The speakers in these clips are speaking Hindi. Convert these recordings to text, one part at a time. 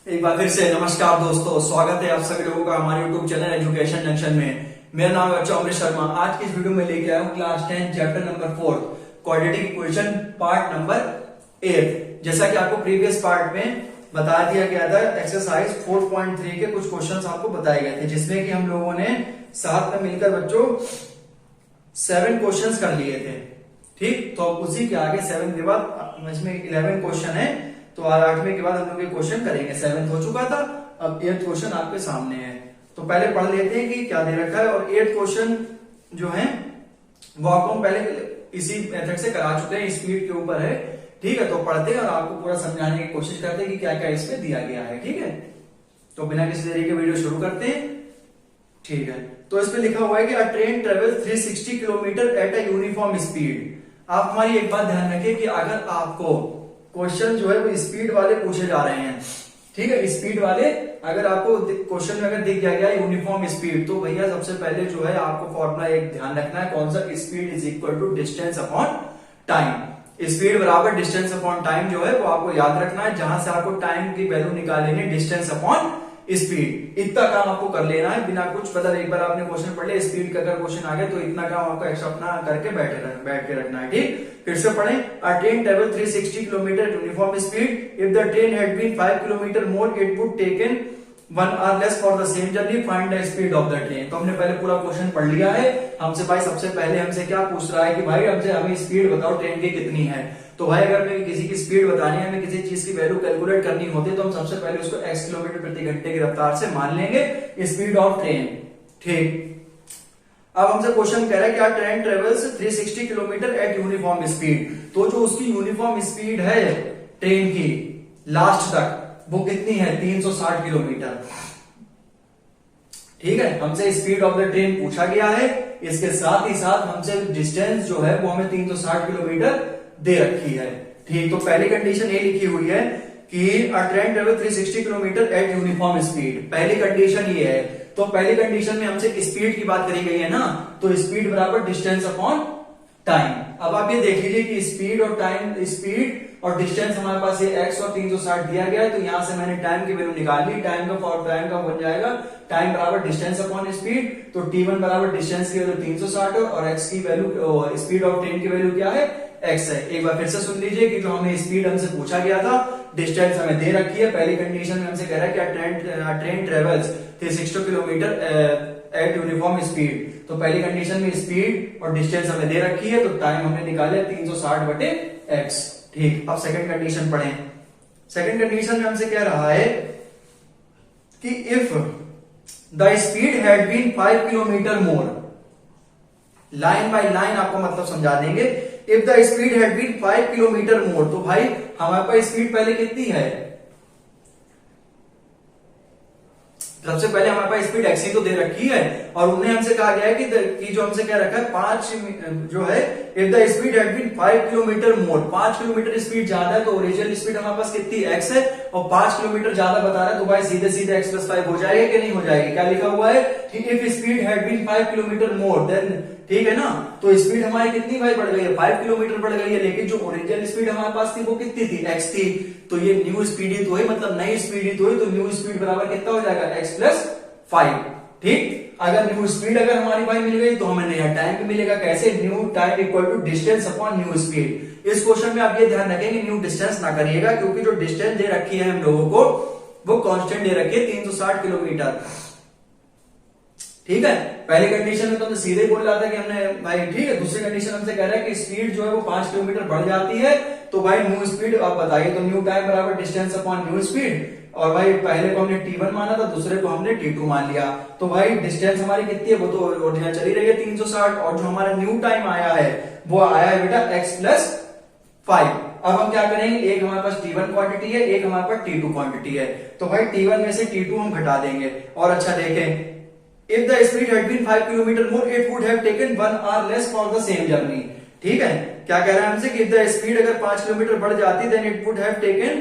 एक बार फिर से नमस्कार दोस्तों, स्वागत है आप सभी लोगों का हमारे YouTube चैनल एजुकेशन जंक्शन में। मेरा नाम है बच्चा अमृत शर्मा। आज की इस वीडियो में लेके आया हूँ class 10 chapter number 4 quadratic equation part number 8। जैसा कि आपको प्रीवियस पार्ट में बता दिया गया था, एक्सरसाइज 4.3 के कुछ क्वेश्चंस आपको बताए गए थे, जिसमें कि हम लोगों ने साथ में मिलकर बच्चों 7 क्वेश्चंस कर लिए थे। ठीक, तो अब उसी के आगे 7 के बाद इसमें 11 क्वेश्चन है, तो 8वें के बाद हम लोग ये क्वेश्चन करेंगे। 7 हो चुका था, अब 8th क्वेश्चन आपके सामने है। तो पहले पढ़ लेते हैं कि क्या दे रखा है, और 8th क्वेश्चन जो है वो आपको हम पहले इसी मेथड से करा चुके हैं, स्पीड के ऊपर है। ठीक है, तो पढ़ते हैं और आपको पूरा समझाने की कोशिश करते हैं कि क्या क्या इसमें दिया गया है। ठीक है, तो बिना किसी देरी के वीडियो शुरू करते हैं। ठीक है, तो इसमें लिखा हुआ है कि अ train travels 360 kilometre at a uniform speed. आप हमारी एक बात ध्यान रखिए कि अगर आपको क्वेश्चन जो है वो स्पीड वाले पूछे जा रहे हैं, ठीक है, स्पीड वाले अगर आपको क्वेश्चन में अगर दिख गया यूनिफॉर्म स्पीड, तो भैया सबसे पहले जो है आपको फॉर्मूला एक ध्यान रखना है, कौन सा, speed is equal to distance upon time. Speed बराबर डिस्टेंस अपॉन टाइम जो है वो आपको याद रखना है। जहां से आपको टाइम की वैल्यू निकालेंगे, डिस्टेंस अपॉन स्पीड, इतना काम आपको कर लेना है बिना कुछ, मतलब एक बार आपने क्वेश्चन पढ़ लिया, स्पीड का अगर क्वेश्चन आ गया तो इतना काम आपको एक्स्ट्रा अपना करके बैठ के रखना है। ठीक, फिर से पढ़ें, a train travel 360 kilometre uniform speed, if the train had been 5 kilometre more it would taken 1 hour less for the same journey, find the speed of the train. तो हमने पहले पूरा क्वेश्चन पढ़ लिया है। हमसे भाई सबसे पहले हमसे क्या पूछ रहा है कि भाई हमसे हमें स्पीड बताओ ट्रेन की कितनी है। तो भाई अगर हमें किसी की स्पीड बतानी है, हमें किसी चीज की वैल्यू कैलकुलेट करनी होती है, तो हम सबसे पहले उसको x किलोमीटर प्रति घंटे की रफ्तार से मान लेंगे स्पीड ऑफ ट्रेन। ठीक, अब हमसे क्वेश्चन कह रहा है कि a train travels 360 kilometre at uniform speed. तो जो उसकी यूनिफॉर्म स्पीड है ट्रेन की लास्ट तक, वो कितनी है, 360 किलोमीटर। ठीक है, हमसे स्पीड ऑफ द ट्रेन पूछा गया है, इसके साथ ही साथ हमसे डिस्टेंस जो है वो हमें 360 किलोमीटर दे रखी है। ठीक, तो पहली कंडीशन ये लिखी हुई है कि अ train travel 360 kilometre at uniform speed. पहली कंडीशन ये है। तो पहली कंडीशन में हमसे स्पीड की बात करी गई है ना, तो स्पीड बराबर डिस्टेंस अपॉन टाइम। अब आप ये देख लीजिए कि स्पीड और टाइम, स्पीड और डिस्टेंस हमारे पास ये x और 360 दिया गया है, तो यहां से मैंने टाइम की वैल्यू निकाल ली। टाइम का बन जाएगा टाइम बराबर डिस्टेंस अपॉन स्पीड, तो t1 बराबर डिस्टेंस की वैल्यू 360 और x की वैल्यू, स्पीड ऑफ ट्रेन की वैल्यू क्या है, x है। एक बार फिर से सुन लीजिए कि जो हमें स्पीड हमसे पूछा गया था, डिस्टेंस हमें दे रखी है। पहली कंडीशन में हमसे कह रहा है कि train travels 360 kilometre at uniform speed. तो पहली कंडीशन में स्पीड और डिस्टेंस हमें दे रखी है, तो टाइम हमने निकाले 360 बटे x। ठीक, अब सेकंड कंडीशन पढ़ें। सेकंड कंडीशन में हमसे कह रहा है कि if the speed had been 5 kilometre more, line by line आपको मतलब समझा देंगे। If the speed had been 5 kilometre more, तो भाई हमारे पास स्पीड पहले कितनी है, सबसे पहले हमारे पास स्पीड x ही तो दे रखी है, और उन्हें हमसे कहा गया है कि जो हमसे कह रखा है 5 जो है, if the speed had been 5 kilometre more, 5 kilometre speed ज्यादा है, तो ओरिजिनल स्पीड हमारे पास कितनी x है, और 5 किलोमीटर ज्यादा बता रहा है, तो भाई सीधे सीधे x + 5 हो जाएगा कि नहीं हो जाएगी। क्या लिखा हुआ है कि if speed had been 5 kilometre more then, ठीक है ना, तो स्पीड हमारी कितनी भाई बढ़ गई है, 5 किलोमीटर बढ़ गई है, लेकिन जो ओरिजिनल स्पीड हमारे पास थी वो कितनी थी, x थी। तो ये न्यू स्पीड ही तो है, मतलब नई स्पीड ही तो है, तो न्यू स्पीड बराबर कितना हो जाएगा, x + 5। ठीक, अगर न्यू स्पीड अगर हमारी भाई मिल गई तो हमें नया टाइम भी मिलेगा। कैसे, new time equal to distance upon new speed. इस क्वेश्चन में आप ये ध्यान रखेंगे न्यू डिस्टेंस ना करिएगा, क्योंकि जो डिस्टेंस दे रखी है हम लोगों को वो कांस्टेंट दे रखी है 360 किलोमीटर। ठीक है, पहली कंडीशन में तो हमने सीधे बोल रहा था कि हमने भाई, ठीक है, दूसरी कंडीशन हमसे कह रहा है कि स्पीड जो है वो 5 किलोमीटर बढ़ जाती है, तो भाई न्यू स्पीड आप बताइए, तो न्यू टाइम बराबर डिस्टेंस अपॉन न्यू स्पीड। और भाई पहले को हमने t1 माना था, दूसरे को हमने t2 मान लिया, तो भाई डिस्टेंस हमारी कितनी है, वो तो ओरिजिनल चली रही है 360, और जो हमारा न्यू टाइम आया है वो आया है बेटा x + 5। अब हम क्या करेंगे, एक हमारे पास t1 क्वांटिटी है, एक हमारे पास t2 क्वांटिटी है, तो भाई t1 में से t2 हम घटा देंगे। और अच्छा देखें, if the speed had been 5 kilometer more it would have taken 1 hour less for the same journey। ठीक है, क्या कह रहा है हमसे कि if the speed अगर 5 किलोमीटर बढ़ जाती then it would have been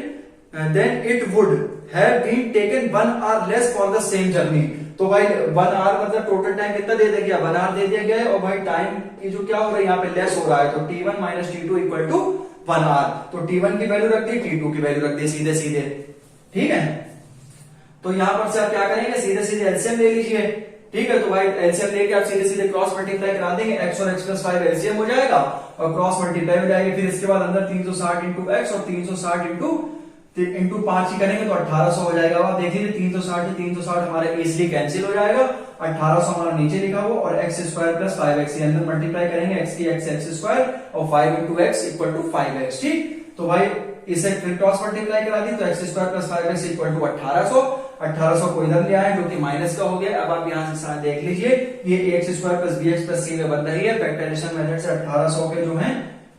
taken 1 hour less for the same journey। तो भाई 1 hour मतलब टोटल टाइम कितना दे दिया गया, 1 hour दे दिया गया है, और भाई टाइम की जो क्या हो रहा है यहाँ पे लेस हो रहा है, तो t1 - t2 = 1 hour। तो t1 की वैल्यू रख दी, t2 की वैल्यू रख दी, सीधे सीधे। ठीक है, तो यहाँ पर से आप क्या करेंगे, सीधे सीधे एलसीएम ले लीजिए। ठीक है, तो भाई एलसीएम लेके आप सीधे सीधे क्रॉस मल्टीप्लाई करा देंगे, x और x प्लस 5 एलसीएम हो जाएगा और क्रॉस मल्टीप्लाई हो जाएगी। फिर इसके बाद अंदर 360 इंटू एक्स और 360 इंटू 5 ही करेंगे तो 1800 हो जाएगा। आप देख लीजिए 360 से 360 हमारा इजिली कैंसिल हो जाएगा, 1800 हमारा नीचे लिखा हुआ और एक्स स्क्वायर प्लस 5x अंदर मल्टीप्लाई करेंगे, x की एक्स स्क्वायर और 5 into x equal to 5x। ठीक, तो भाई इसे फिर क्रॉस मल्टीप्लाई करा दी तो X square plus 5x equal to 1800 को इधर ले आए जो कि माइनस का हो गया। अब आप यहाँ से देख लीजिए ये X square plus B X plus C में बन रही है। फैक्टराइजेशन मेथड से 1800 के जो है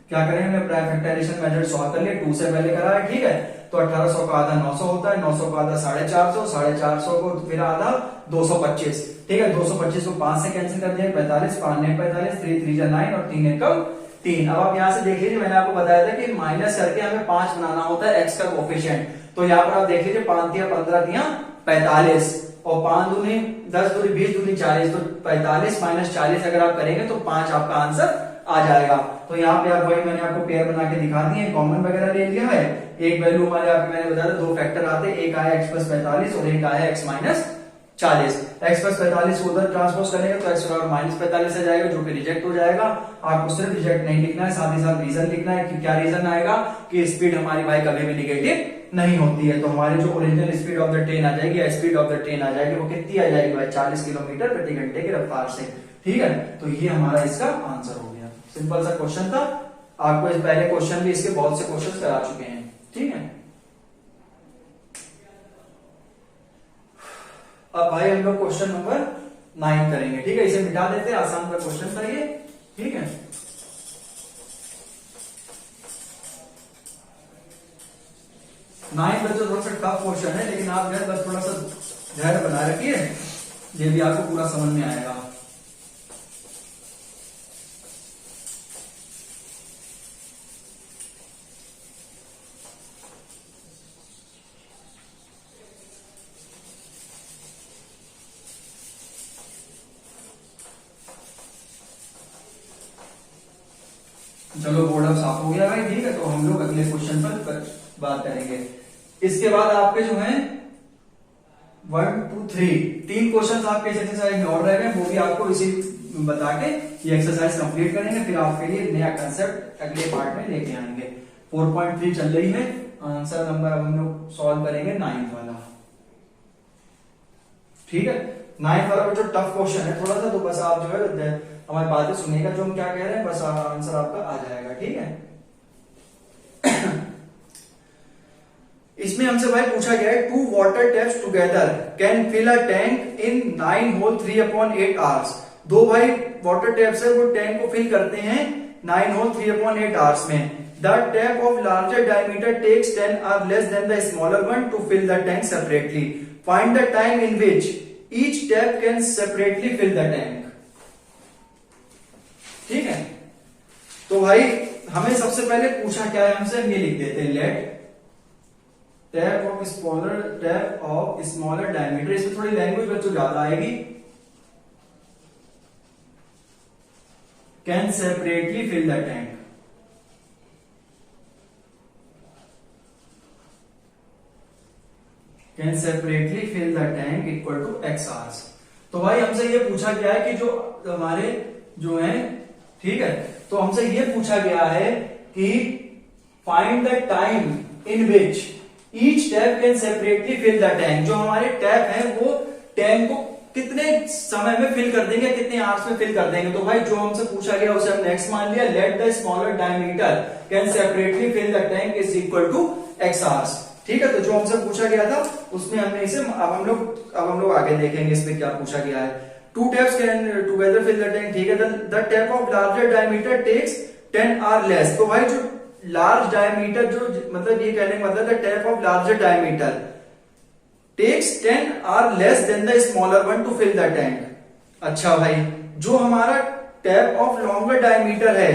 क्या करें, हमने प्राइम फैक्टराइजेशन मेथड सॉल्व कर लिया, 2 से पहले करा है। ठीक है, तो 1800 का आधा 900 होता है, 900 का आधा 450, 450 को फिर आधा 225। ठीक है, 225 को 5 से कैंसिल कर दिया, 45, 5 ने 45, 3 3 9 और 3 एकम 3। अब आप यहाँ से देख लीजिए, मैंने आपको बताया था कि माइनस करके हमें 5 बनाना होता है एक्स का कोफिशिएंट। तो यहाँ पर आप देख लीजिए 5 दिया 15 दिया 45 और 5 दूनी 10 दूनी 20 दूनी 40, तो 45 माइनस 40 अगर आप करेंगे तो 5 आपका आंसर आ जाएगा। तो यहाँ पे आप वही मैंने आपको पेयर बना के दिखा दिए, कॉमन वगैरह ले लिया है। एक वैल्यू हमारे आपके मैंने बताया था 2 फैक्टर आते, एक आया x प्लस 45 और एक आया x माइनस 40। x प्लस 45 को उधर ट्रांसपोज करेंगे तो x और माइनस 45 आ जाएगा जो कि रिजेक्ट हो जाएगा। आपको सिर्फ रिजेक्ट नहीं लिखना है, साथ ही साथ रीजन लिखना है कि क्या रीजन आएगा कि स्पीड हमारी भाई कभी भी निगेटिव नहीं होती है। तो हमारी जो original speed of the train आ जाएगी या स्पीड ऑफ द ट्रेन आ जाएगी वो कितनी आ जाएगी भाई, 40 किलोमीटर प्रति घंटे की रफ्तार से। ठीक है, तो ये हमारा इसका आंसर हो गया। सिंपल सा क्वेश्चन था, आपको इस पहले क्वेश्चन भी इसके बहुत से क्वेश्चन करा चुके हैं। ठीक है, अब भाई हम लोग क्वेश्चन नंबर 9 करेंगे। ठीक है, इसे मिटा देते हैं, आसान सा क्वेश्चन था ये। ठीक है, नाइन बच्चों थोड़ा सा टफ क्वेश्चन है, लेकिन आप जो बस थोड़ा सा धैर्य बना रखिए, ये भी आपको पूरा समझ में आएगा। चलो बोर्ड अब साफ हो गया भाई। ठीक है, तो हम लोग अगले क्वेश्चन पर बात करेंगे। इसके बाद आपके जो है 1 2 3 तीन क्वेश्चन आपके इस एक्सरसाइज में और रह गए, वो भी आपको इसी बता के ये एक्सरसाइज कंप्लीट करेंगे। फिर आपके लिए नया कंसेप्ट अगले पार्ट में लेके आएंगे। 4.3 चल रही है, आंसर नंबर अब हम लोग सॉल्व करेंगे 9 वाला। ठीक है, 9 वाला जो टफ क्वेश्चन है थोड़ा सा, तो बस आप जो है हमारी बातें सुनिएगा, जो हम क्या कह रहे हैं, बस आंसर आपका आ जाएगा। ठीक है, इसमें हमसे भाई पूछा गया है 2 water taps together can fill a tank in 9 whole 3/8 hours. दो भाई वाटर टैप्स है, वो टैंक को फिल करते हैं 9 होल 3/8 आवर्स में। The tap of larger diameter takes 10 hour less than the smaller one to fill the tank separately. Find the time in which each tap can separately fill the tank. ठीक है, तो भाई हमें सबसे पहले पूछा क्या है हमसे, हम ये लिख देते हैं, let tap of smaller diameter. इसमें थोड़ी लैंग्वेज बच्चों ज्यादा आएगी। Can separately fill the tank. Can separately fill the tank equal to x hours. तो भाई हमसे ये पूछा गया है कि जो हमारे जो है, ठीक है, तो हमसे ये पूछा गया है कि find the time in which each tap can separately fill the tank. जो हमारे टैप है वो टैंक को कितने समय में फिल कर देंगे, कितने आवर्स में फिल कर देंगे। तो भाई जो हमसे पूछा गया उसे हम नेक्स्ट मान लिया, let the smaller diameter can separately fill the tank is equal to x hours. ठीक है, तो जो हमसे पूछा गया था उसमें हमने इसे अब हम लोग आगे देखेंगे इसमें क्या पूछा गया है। 2 taps can together fill the tank। ठीक है, the tap of larger diameter takes 10 hour less। तो भाई जो लार्ज डायमीटर, जो मतलब ये कहने का मतलब the tap of larger diameter takes 10 hour less than the smaller one to fill the tank। अच्छा भाई, जो हमारा टैप ऑफ लॉन्गर डायमीटर है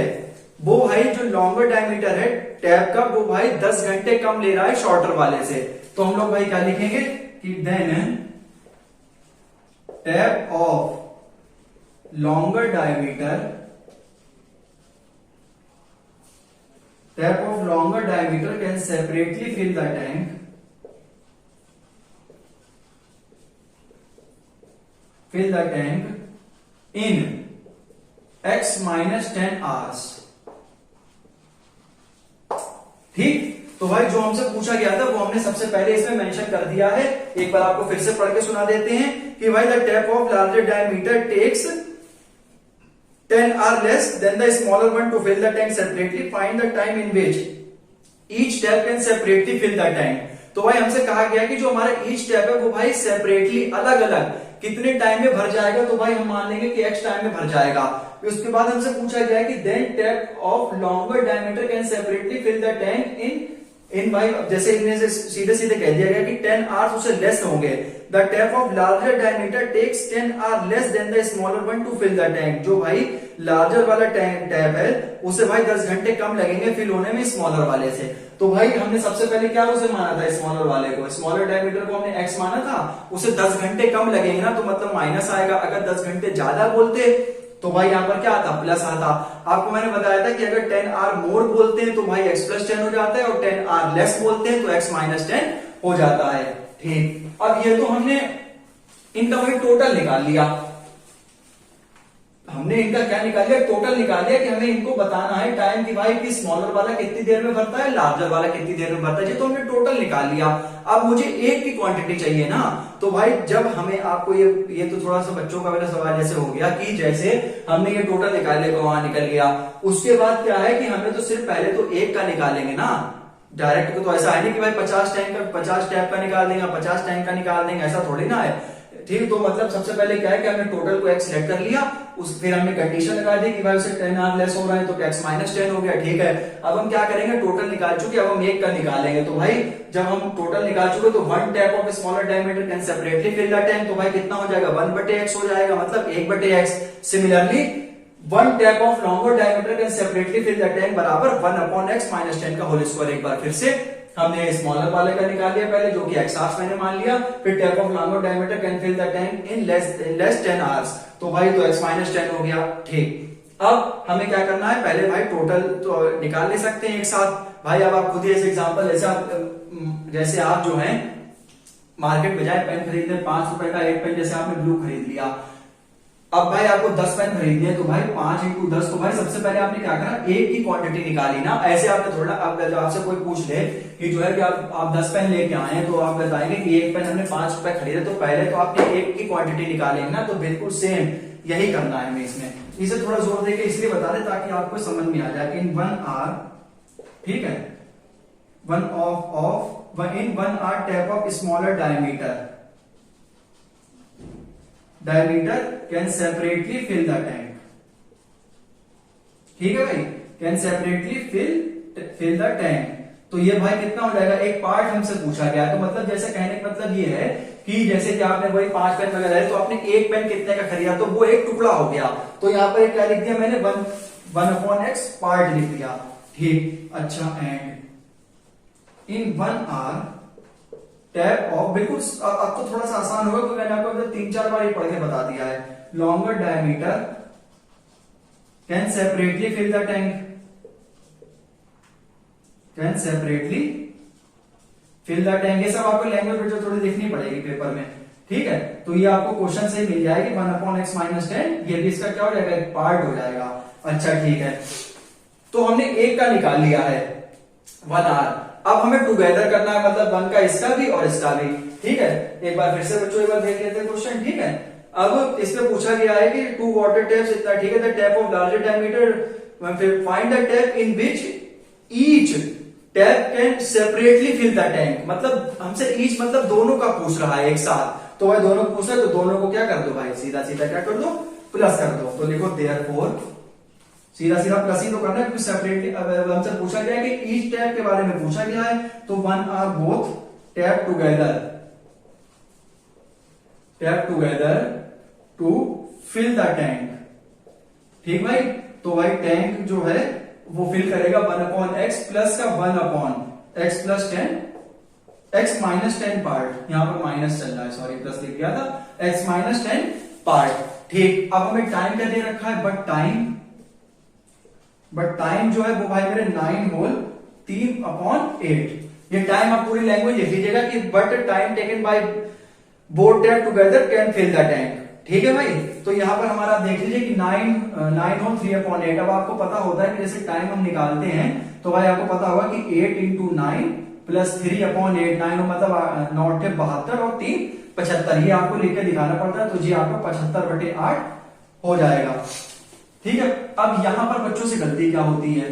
वो भाई जो लॉन्गर डायमीटर है टैप का, वो भाई 10 घंटे कम ले रहा है शॉर्टर वाले से। तो हम लोग भाई क्या लिखेंगे कि then tap of longer diameter, tap of longer diameter can separately fill the tank fill the tank in x minus 10 hours। ठीक, तो भाई जो हमसे पूछा गया था वो हमने सबसे पहले इसमें मेंशन कर दिया है। एक बार आपको फिर से पढ़ के सुना देते हैं कि भाई the tap of larger diameter takes 10 hours less than the smaller one to fill the tank separately. Find the time in which each tap can separately fill the tank। तो भाई हमसे कहा गया कि जो हमारा ईच टैप है वो भाई सेपरेटली अलग अलग कितने टाइम में भर जाएगा, तो भाई हम मान लेंगे कि x टाइम में भर जाएगा। उसके बाद हमसे पूछा गया कि then tap of longer diameter can separately fill the tank in भाई जैसे इनमें से सीधे सीधे कह दिया गया कि 10 hours उससे लेस होंगे। The tap of larger diameter takes 10 hours less than the smaller one to fill the tank. जो भाई लार्जर वाला टैप है उसे भाई 10 घंटे कम लगेंगे फिल होने में स्मॉलर वाले से। तो भाई हमने सबसे पहले क्या उसे माना था, स्मॉलर वाले को, स्मॉलर डायमीटर को हमने x माना था, उसे 10 घंटे कम लगेंगे ना, तो मतलब माइनस आएगा। अगर 10 घंटे ज्यादा बोलते तो भाई यहाँ पर क्या आता, प्लस आता। आपको मैंने बताया था कि अगर 10 hour मोर बोलते हैं तो भाई x प्लस 10 हो जाता है, और 10 hour लेस बोलते हैं तो x माइनस 10 हो जाता है। ठीक, अब ये तो हमने इनका भाई टोटल निकाल लिया। हमने इनका क्या निकाल लिया, टोटल निकाल लिया कि हमें इनको बताना है टाइम की भाई कि स्मॉलर वाला कितनी देर में भरता है, लार्जर वाला कितनी देर में भरता है। तो हमने टोटल निकाल लिया। अब मुझे एक की क्वांटिटी चाहिए ना, तो भाई जब हमें आपको ये तो थोड़ा सा बच्चों का वाला सवाल जैसे हो गया कि जैसे हमने ये टोटल निकाल लिया, वहां निकल गया। उसके बाद क्या है कि हमें तो सिर्फ पहले तो एक का निकालेंगे ना, डायरेक्ट तो ऐसा है नहीं कि भाई 50 टैप का निकाल देंगे, 50 टैंक का निकाल देंगे, ऐसा थोड़ी ना है। ठीक, तो मतलब सबसे पहले क्या है कि हमने टोटल को x सिलेक्ट कर लिया, फिर हमने कंडीशन लगा दी कि भाई उसे 10 hours लेस हो रहा है तो x माइनस 10 हो गया। ठीक है, अब हम क्या करेंगे, टोटल निकाल चुके, अब हम एक का निकालेंगे। तो भाई जब हम टोटल निकाल चुके तो one tap of smaller diameter can separately fill the tank, तो भाई कितना हो जाएगा, 1/x हो जाएगा, मतलब 1/x। Similarly one tap of longer diameter can separately fill the tank बराबर 1/x माइनस 10 का होल स्क्वायर। एक बार फिर से हमने स्मॉलर वाले का निकाल लिया पहले, जो कि x hours मैंने मान लिया, फिर tap of longer diameter can fill the tank in less 10 hours, तो भाई तो x माइनस 10 हो गया। ठीक, अब हमें क्या करना है, पहले भाई टोटल तो निकाल ले सकते हैं एक साथ। भाई अब आप खुद ही ऐसे एग्जांपल, जैसे आप जो है मार्केट में जाए पेन खरीदने, 5 रुपए का एक पेन जैसे आपने ब्लू खरीद लिया। अब भाई आपको 10 पेन खरीदने हैं, तो भाई 5 × 10, तो भाई सबसे पहले आपने क्या करना, एक की क्वांटिटी निकाली ना। ऐसे आपने थोड़ा, अब आपसे कोई पूछ ले कि जो है कि आप 10 पेन लेके आए हैं, तो आप बताएंगे कि एक पेन हमने 5 रुपए खरीदे, तो पहले तो आपने एक की क्वांटिटी निकालेंगे ना। तो बिल्कुल सेम यही करना है हमें इसमें। इसे थोड़ा जोर देके इसलिए बता दें ताकि आपको समझ में आ जाए। इन 1 hour, ठीक है, in 1 hour tap of smaller diameter can separately fill the tank. ठीक है भाई, can separately fill the tank. तो ये भाई कितना हो जाएगा, एक पार्ट हमसे पूछा गया। तो मतलब जैसे कहने का मतलब ये है कि जैसे कि आपने वही 5 पेन वगैरह है, तो आपने एक पेन कितने का खरीदा, तो वो एक टुकड़ा हो गया। तो यहाँ पर क्या लिख दिया मैंने, 1/x पार्ट लिख दिया। ठीक, अच्छा, and in 1 hour tap of, बिल्कुल अब तो थोड़ा सा आसान होगा क्योंकि मैंने आपको 3-4 बार ये पढ़ के बता दिया है। Longer diameter can separately fill the tank, can separately fill the tank. ये सब आपको लैंग्वेज जो थोड़ी लिखनी पड़ेगी पेपर में। ठीक है, तो ये आपको क्वेश्चन से मिल जाएगी 1/x माइनस 10, ये भी इसका क्या हो जाएगा, एक पार्ट हो जाएगा। अच्छा ठीक है, तो हमने एक का निकाल लिया है 1 hour। अब हमें टुगेदर करना है, मतलब 1 का इसका भी और इसका भी। ठीक है, एक बार फिर से बच्चों एक बार देख लेते हैं क्वेश्चन। ठीक है, अब इसमें पूछा गया है कि 2 वाटर टैप्स इतना। ठीक है, the tap of larger diameter, find the tap in which each tap can separately fill the tank. मतलब हमसे ईच मतलब दोनों का पूछ रहा है एक साथ, तो भाई दोनों पूछ रहा है, तो दोनों को क्या कर दो भाई, सीधा सीधा क्या कर दो, प्लस कर दो। तो लिखो देयरफॉर, सीधा सीधा प्लस ही तो करना है क्योंकि सेपरेटली हमसे पूछा गया है कि ईच टैप के बारे में पूछा गया है। तो 1 hour both tap together to fill the tank. ठीक भाई, तो भाई टैंक जो है वो फिल करेगा 1/x प्लस का 1/x plus 10, x minus 10 part, यहां पर माइनस चल रहा है, सॉरी प्लस लिख दिया था, x माइनस 10 पार्ट। ठीक, अब हमें टाइम क्या दे रखा है, बट टाइम जो है वो भाई मेरे 9 होल 3/8। ये टाइम आप पूरी लैंग्वेज लिख लीजिएगा कि but time taken by both tap together can fill the tank. ठीक है भाई। तो यहाँ पर हमारा देख लीजिए कि 9 और 3/8। अब आपको पता होता है कि जैसे टाइम हम निकालते हैं तो भाई आपको पता होगा कि 8 इंटू 9 प्लस 3/8, 9 मतलब 9 × 72 और 3 75, ये आपको लिख के दिखाना पड़ता है। तो जी आपको 75/8 हो जाएगा। ठीक है। अब यहां पर बच्चों से गलती क्या होती है,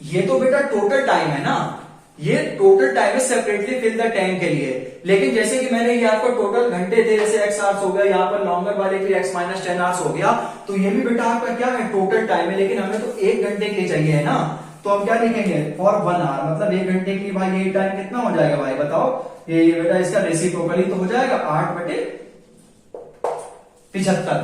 ये तो बेटा टोटल टाइम है ना, ये टोटल टाइम है सेपरेटली फिल द टाइम के लिए। लेकिन जैसे कि मैंने ये आपको टोटल घंटे थे, जैसे x आवर्स हो गया, यहाँ पर लॉन्गर वाले के लिए x - 10 आवर्स हो गया, तो ये भी बेटा आपका क्या है, टोटल टाइम है। लेकिन हमें तो 1 घंटे के लिए चाहिए है ना, तो हम क्या लिखेंगे, फॉर 1 आवर, मतलब 1 घंटे के लिए भाई ये टाइम कितना हो जाएगा भाई बताओ, ये बेटा इसका रेसिप्रोकली तो हो जाएगा 8/75।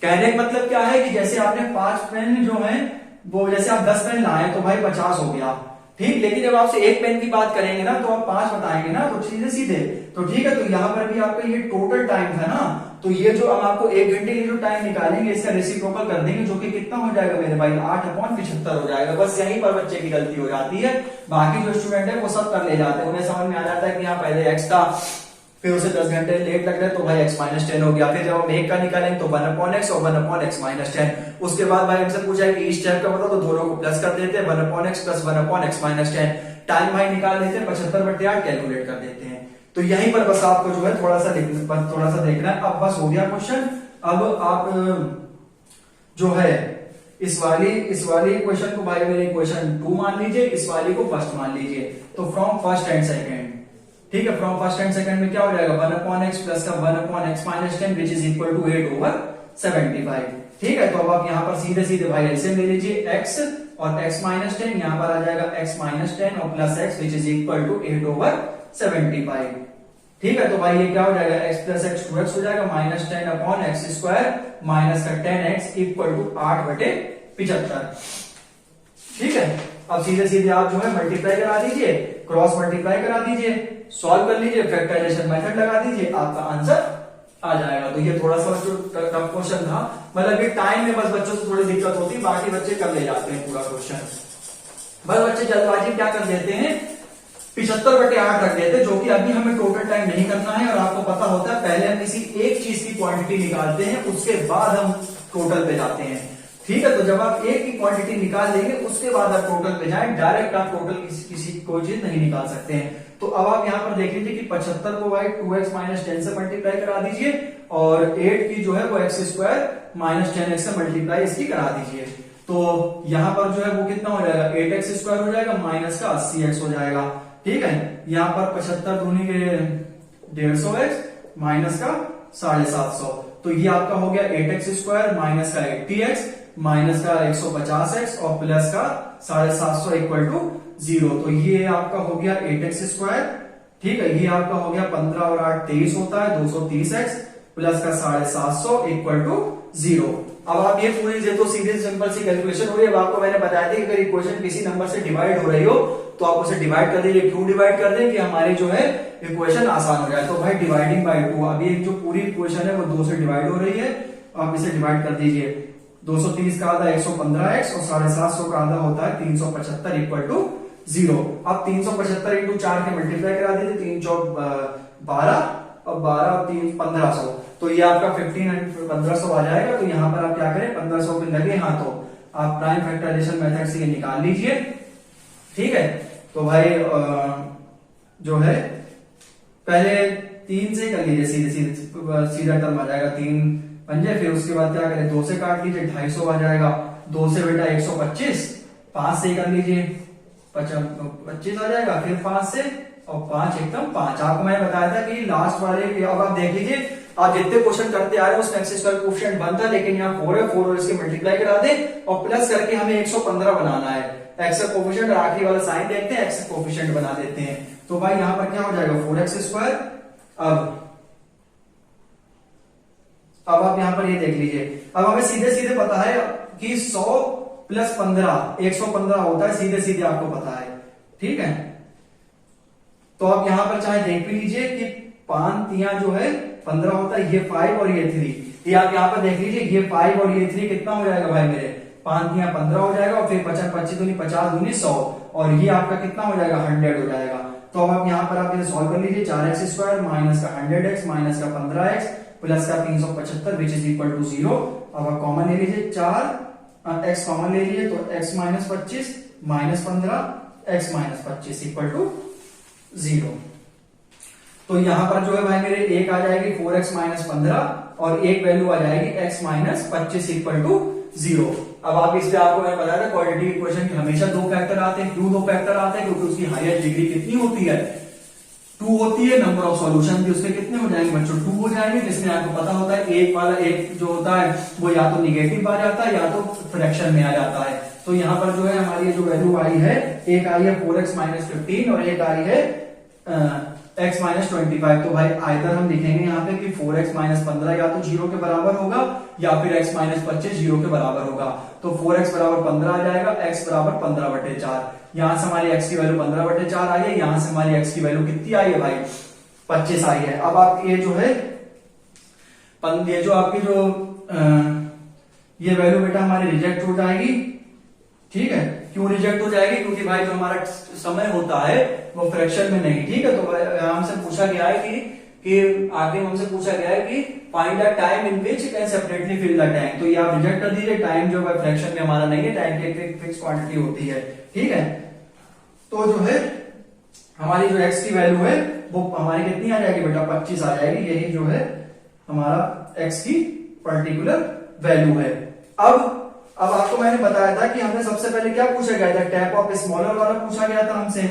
कहने का मतलब क्या है कि जैसे आपने 5 पेन जो है वो, जैसे आप 10 पेन लाए तो भाई 50 हो गया, ठीक। लेकिन जब आपसे 1 पेन की बात करेंगे ना तो आप 5 बताएंगे ना, तो सीधे सीधे तो ठीक है। तो यहां पर भी आपका ये टोटल टाइम था ना, तो ये जो हम आपको 1 घंटे के जो टाइम निकालेंगे इसका रेसिप्रोकल कर देंगे, जो कि कितना हो जाएगा मेरे भाई, 8/75 हो जाएगा। बस यहीं पर बच्चे की गलती हो जाती है। बाकी जो स्टूडेंट है वो सब कर ले जाते हैं, उन्हें समझ में आ जाता है कि यहाँ पहले एक्स था, फिर उसे 10 घंटे लेट लग रहे तो भाई x - 10 हो गया। फिर जब हम 1 का निकालेंगे तो 1/x और 1/x - 10। उसके बाद भाई हमसे पूछा है कि इस स्टेप का बताओ, तो दोनों को प्लस कर देते हैं, 1/x प्लस 1/x - 10। टाइम भाई निकाल देते हैं, 75/8 कैलकुलेट कर देते हैं। तो यहीं पर बस आपको जो है थोड़ा सा देखना है। अब बस हो गया क्वेश्चन। अब आप जो है इस वाली क्वेश्चन को भाई मेरे क्वेश्चन 2 मान लीजिए, इस वाली को फर्स्ट मान लीजिए। तो फ्रॉम फर्स्ट एंड सेकेंड, ठीक है, फ्रॉम फर्स्ट एंड सेकंड में क्या हो जाएगा, 1/x प्लस का 1/x - 10 which is equal to 8/75। ठीक है। तो अब आप यहाँ पर सीधे सीधे भाई एलसीएम ले लीजिए, x और x - 10, यहाँ पर आ जाएगा x - 10 और plus x which is equal to 8/75। ठीक है। तो भाई ये क्या हो जाएगा, x प्लस x 2x हो जाएगा, -10/x² माइनस का 10x इक्वल टू 8/75। ठीक है। अब सीधे सीधे आप जो है मल्टीप्लाई करा दीजिए, क्रॉस मल्टीप्लाई करा दीजिए, सॉल्व कर लीजिए, फैक्टराइजेशन मेथड लगा दीजिए, आपका आंसर आ जाएगा। तो ये थोड़ा सा टफ क्वेश्चन था, मतलब ये टाइम में बस बच्चों से थोड़ी दिक्कत होती है, बाकी बच्चे कर ले जाते हैं पूरा क्वेश्चन। बस बच्चे जल्दबाजी क्या कर देते हैं, 75/8 रख देते हैं, जो कि अभी हमें टोटल टाइम नहीं करना है। और आपको पता होता है पहले हम किसी एक चीज की क्वांटिटी निकालते हैं, उसके बाद हम टोटल पे जाते हैं। ठीक है। तो जब आप एक की क्वांटिटी निकाल लेंगे उसके बाद आप टोटल पे जाएं, डायरेक्ट आप टोटल किसी कोई चीज नहीं निकाल सकते हैं। तो अब आप यहां पर देख लीजिए कि 75 को भाई 2x - 10 से मल्टीप्लाई करा दीजिए, और 8 की जो है वो x² - 10x से मल्टीप्लाई इसकी करा दीजिए। तो यहां पर जो है वो कितना हो जाएगा, 8x² हो जाएगा माइनस का 80x हो जाएगा। ठीक है। यहां पर 75 दूनी के 150x माइनस का 750, तो ये आपका हो गया 8x² माइनस का 80x माइनस का 150x और प्लस का 750 इक्वल टू 0। तो ये आपका हो गया 8x²। ठीक है। ये आपका हो गया 15 और 8 23 होता है, 230x प्लस का 750 इक्वल टू 0। अब आप ये पूरी तो सीधे सिंपल सी कैलकुलेशन हो रही है। अब आपको मैंने बताया था कि अगर इक्वेशन किसी नंबर से डिवाइड हो रही हो तो आप उसे डिवाइड कर दीजिए। क्यों डिवाइड कर दें, कि हमारी जो है इक्वेशन आसान हो जाए। तो भाई डिवाइडिंग बाय 2, अभी जो पूरी इक्वेशन है वो 2 से डिवाइड हो रही है, आप इसे डिवाइड कर दीजिए। 230 का आधा 115x और 750 का आधा होता है 375 इक्वल टू 0। अब 375 इंटू 4 के मल्टीप्लाई करा दीजिए, 3 चौक 12 और 12 और 3 1500, तो ये आपका 1500 आ जाएगा। तो यहाँ पर आप क्या करें, 1500 के लगे हाथों आप प्राइम फैक्टराइजेशन मेथड से ये निकाल लीजिए। ठीक है। तो भाई जो है पहले 3 से कर लीजिए, सीधा टर्म आ जाएगा 3 पंजे, फिर उसके बाद क्या करें 2 से काट लीजिए, 250 आ जाएगा। 2 से बेटा 125, 5 से कर लीजिए 25 आ जाएगा, फिर 5 से और 5 एकदम 5। आपको मैंने बताया था कि लास्ट वाले, अब आप देख लीजिए आप जितने क्वेश्चन करते आ रहे हैं उसमें एक्स स्क्वायर कोएफिशिएंट बनता है, लेकिन यहाँ 4 है, 4 और इसके मल्टीप्लाई करा दे और प्लस करके हमें 115 बनाना है। एक्स का कोएफिशिएंट और आखिरी वाला साइन देखते हैं, एक्स का कोएफिशिएंट बना देते हैं। तो भाई यहाँ पर क्या हो जाएगा 4x²। अब आप यहां पर ये देख लीजिए, अब हमें सीधे सीधे पता है कि 100 प्लस 15 115 होता है, सीधे सीधे आपको पता है। ठीक है। तो आप यहां पर चाहे देख भी लीजिए कि 5 तियां जो है 15 होता है, ये 5 और ये 3, ये आप यहां पर देख लीजिए, ये 5 और ये 3 कितना हो जाएगा भाई मेरे, 5 तियां 15 हो जाएगा, और फिर 25 दूनी 50 दूनी 100, और ये आपका कितना हो जाएगा 100 हो जाएगा। तो अब आप यहां पर आप इसे सॉल्व कर लीजिए, 4x² माइनस का 100x माइनस का 15x प्लस का 375 विच इज इक्वल टू 0। अब आप कॉमन ले लीजिए, 4 x कॉमन ले लीजिए तो x minus 25 minus 15 x minus 25 equal to 0। तो यहां पर जो है भाई मेरे एक आ जाएगी 4x माइनस 15 और एक वैल्यू आ जाएगी x माइनस 25 इक्वल टू 0। अब आप इस पे आपको मैंने बताया था क्वाड्रेटिक इक्वेशन के हमेशा दो फैक्टर आते हैं। क्यों दो फैक्टर आते हैं? क्योंकि उसकी हाईएस्ट डिग्री कितनी होती है? 2 होती है। नंबर ऑफ सॉल्यूशन भी उसके कितने हो जाएंगे बच्चों? 2 हो जाएंगे, जिसमें आपको पता होता है एक वाला एक जो होता है वो या तो निगेटिव आ जाता है या तो फ्रैक्शन में आ जाता है। तो यहाँ पर जो है हमारी जो वैल्यू आई है, एक आई है 4x माइनस 15 और एक आई है x माइनस 25। तो भाई आइदर हम लिखेंगे यहाँ पे कि 4x माइनस 15 या तो 0 के बराबर होगा या फिर x माइनस 25 0 के बराबर होगा। तो 4x बराबर 15 आ जाएगा, x बराबर 15/4। यहां से हमारी x की वैल्यू 15/4 आई है, यहां से हमारी x की वैल्यू कितनी आई है भाई? 25 आई है। अब आप ये जो है ये जो आपकी जो ये वैल्यू बेटा हमारी रिजेक्ट हो जाएगी। ठीक है, क्यों रिजेक्ट हो जाएगी? क्योंकि भाई जो हमारा समय होता है वो फ्रैक्शन में नहीं। ठीक है, तो हमसे पूछा गया है कि आगे हमसे पूछा गया है कि find the time in which can separately fill the tank. तो ये आप रिजेक्ट कर दीजिए, टाइम जो है फ्रैक्शन में हमारा नहीं है, टाइम की एक फिक्स क्वांटिटी होती है। ठीक है, तो जो है हमारी जो x की वैल्यू है वो हमारी कितनी आ जाएगी बेटा? 25 आ जाएगी। यही जो है हमारा x की पर्टिकुलर वैल्यू है। अब आपको मैंने बताया था कि हमने सबसे पहले क्या पूछा गया था? टैप ऑफ स्मॉलर वाला पूछा गया था हमसे।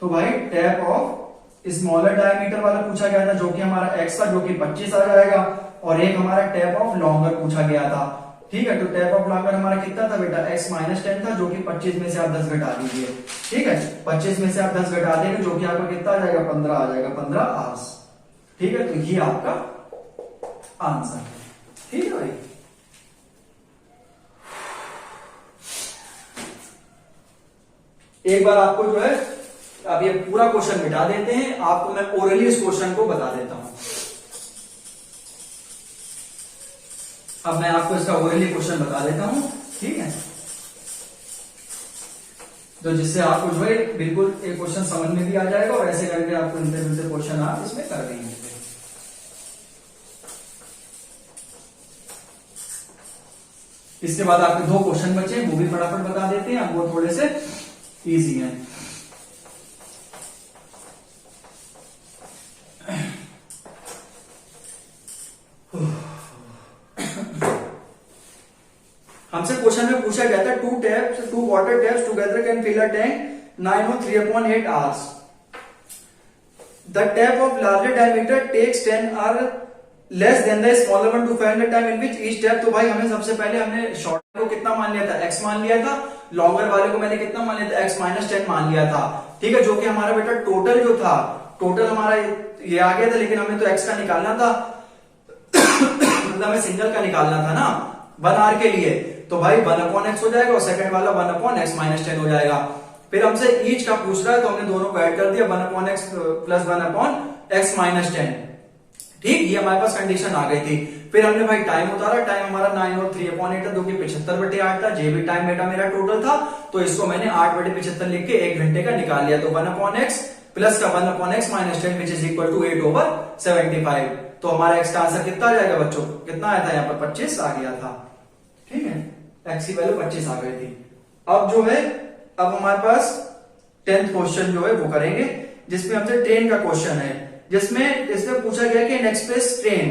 तो भाई टैप ऑफ स्मॉलर डायमीटर वाला पूछा गया था, जो कि हमारा x था, जो कि 25 आ जाएगा। और एक हमारा टैप ऑफ लॉन्गर पूछा गया था। ठीक है, तो टैप ऑफ लॉन्गर हमारा कितना था बेटा? x माइनस 10 था, जो कि 25 में से आप 10 घटा दीजिए। ठीक है, 25 में से आप 10 घटा देंगे, जो कि आपका कितना आ जाएगा? 15 आ जाएगा, 15 आवर्स। ठीक है, तो ये आपका आंसर है। ठीक है भाई, एक बार आपको जो है अब ये पूरा क्वेश्चन मिटा देते हैं, आपको मैं ओरली इस क्वेश्चन को बता देता हूं। अब मैं आपको इसका ओरली क्वेश्चन बता देता हूं। ठीक है, तो जिससे आपको जो है बिल्कुल एक क्वेश्चन समझ में भी आ जाएगा और ऐसे करके आपको इंटरव्यू से क्वेश्चन आप इसमें कर देंगे। इसके बाद आपके 2 क्वेश्चन बचे हैं, वो भी फटाफट बता देते हैं। अब वो थोड़े से इजी है। हमसे क्वेश्चन में पूछा गया था two water taps together can fill a tank 9 or 3/8 hours. The tap of larger diameter takes 10 or less than the smaller one to find the time in which each tap. तो भाई हमें सबसे पहले हमने शॉर्ट को कितना मान लिया था? x मान लिया था। लॉन्गर वाले को मैंने कितना मान लिया था? x माइनस 10 मान लिया था। ठीक है, जो कि हमारा बेटा टोटल जो था, टोटल हमारा ये आ गया था, लेकिन हमें तो x का निकालना था मतलब हमें सिंगल का निकालना था ना 1 आवर के लिए। तो भाई 1/x हो जाएगा और सेकंड वाला 1/x माइनस 10 हो जाएगा। फिर हमसे ईच का पूछ रहा है तो हमने दोनों को ऐड कर दिया, 1/x प्लस 1/x माइनस 10। ठीक, ये हमारे पास कंडीशन आ गई थी। फिर हमने भाई टाइम उतारा, टाइम हमारा 9 और 3/8 जो कि 75/8 था। जे भी टाइम बेटा मेरा टोटल था, तो इसको मैंने 8/75 लिख के 1 घंटे का निकाल लिया। तो 1/x प्लस का 1/x minus 10 which is equal to 8/75। तो हमारा x का आंसर कितना आ जाएगा बच्चों? कितना आया था यहाँ पर? 25 आ गया था। ठीक है, x की वैल्यू 25 आ गई थी। अब जो है अब हमारे पास 10th क्वेश्चन जो है वो करेंगे, जिसमें हमसे ट्रेन का क्वेश्चन है, जिसमें पूछा गया कि एन एक्सप्रेस ट्रेन,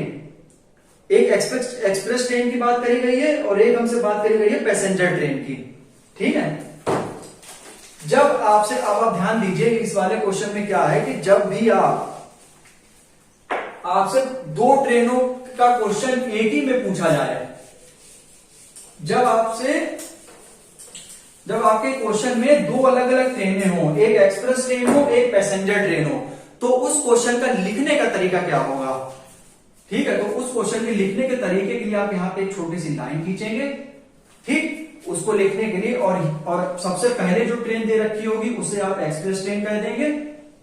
एक एक्सप्रेस ट्रेन की बात करी गई है और एक हमसे बात करी गई है पैसेंजर ट्रेन की। ठीक है, जब आपसे, अब आप ध्यान दीजिए इस वाले क्वेश्चन में क्या है कि जब भी आपसे 2 ट्रेनों का क्वेश्चन एक ही में पूछा जाए, जब आपके क्वेश्चन में 2 अलग अलग ट्रेनें हो, एक एक्सप्रेस ट्रेन हो एक पैसेंजर ट्रेन हो, तो उस क्वेश्चन का लिखने का तरीका क्या होगा? ठीक है, तो उस क्वेश्चन के लिखने के तरीके के लिए आप यहां पे एक छोटी सी लाइन खींचेंगे। ठीक, उसको लिखने के लिए और सबसे पहले जो ट्रेन दे रखी होगी उसे आप एक्सप्रेस ट्रेन कह देंगे।